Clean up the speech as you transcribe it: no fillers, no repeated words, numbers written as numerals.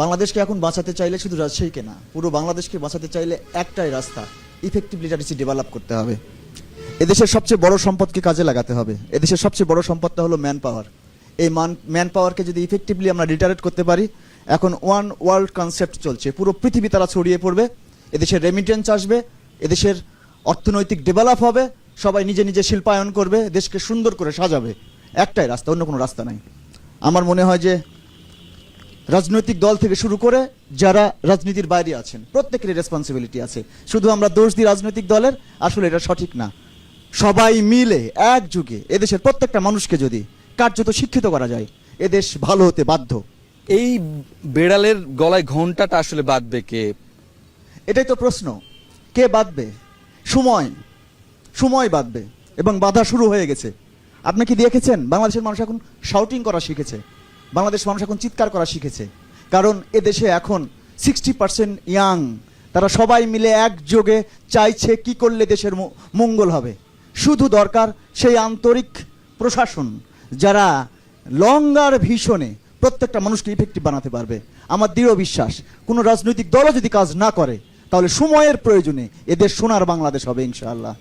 বাংলাদেশকে এখন বাঁচাতে চাইলে শুধু রাজশাহীকে না, পুরো বাংলাদেশকে বাঁচাতে চাইলে একটাই রাস্তা, ইফেক্টিভ লিটারেসি ডেভেলপ করতে হবে। এদেশের সবচেয়ে বড় সম্পদকে কাজে লাগাতে হবে। এদেশের সবচেয়ে বড় সম্পদটা হলো ম্যান পাওয়ার। এই ম্যান পাওয়ারকে যদি ইফেক্টিভলি আমরা লিটারেট করতে পারি, এখন ওয়ান ওয়ার্ল্ড কনসেপ্ট চলছে, পুরো পৃথিবী তারা ছড়িয়ে পড়বে, এদেশের রেমিটেন্স আসবে, এদেশের অর্থনৈতিক ডেভেলপ হবে, সবাই নিজে নিজে শিল্পায়ন করবে, দেশকে সুন্দর করে সাজাবে। একটাই রাস্তা, অন্য কোনো রাস্তা নাই। আমার মনে হয় যে রাজনৈতিক দল থেকে শুরু করে যারা রাজনীতির বাইরে আছেন প্রত্যেকেরই রেসপন্সিবিলিটি আছে। শুধু আমরা দোষ দিই রাজনৈতিক দলের, আসলে এটা সঠিক না। সবাই মিলে একযোগে এদেশের প্রত্যেকটা মানুষকে যদি কার্যত শিক্ষিত করা যায়, এদেশ ভালো হতে বাধ্য। এই বেড়ালের গলায় ঘন্টাটা আসলে বাঁধবে কে? এটাই তো প্রশ্ন, কে বাঁধবে? সময় বাঁধবে, এবং বাধা শুরু হয়ে গেছে। আপনি কি দেখেছেন বাংলাদেশের মানুষ এখন শাউটিং করা শিখেছে, বাংলাদেশের মানুষ এখন চিৎকার করা শিখেছে, কারণ এদেশে এখন 60% ইয়াং, তারা সবাই মিলে একযোগে চাইছে কি করলে দেশের মঙ্গল হবে। শুধু দরকার সেই আন্তরিক প্রশাসন, যারা লঙ্গার ভীষণে প্রত্যেকটা মানুষকে ইফেক্টিভ বানাতে পারবে। আমার দৃঢ় বিশ্বাস, কোনো রাজনৈতিক দলও যদি কাজ না করে, তাহলে সময়ের প্রয়োজনে এদের সোনার বাংলাদেশ হবে ইনশাআল্লাহ।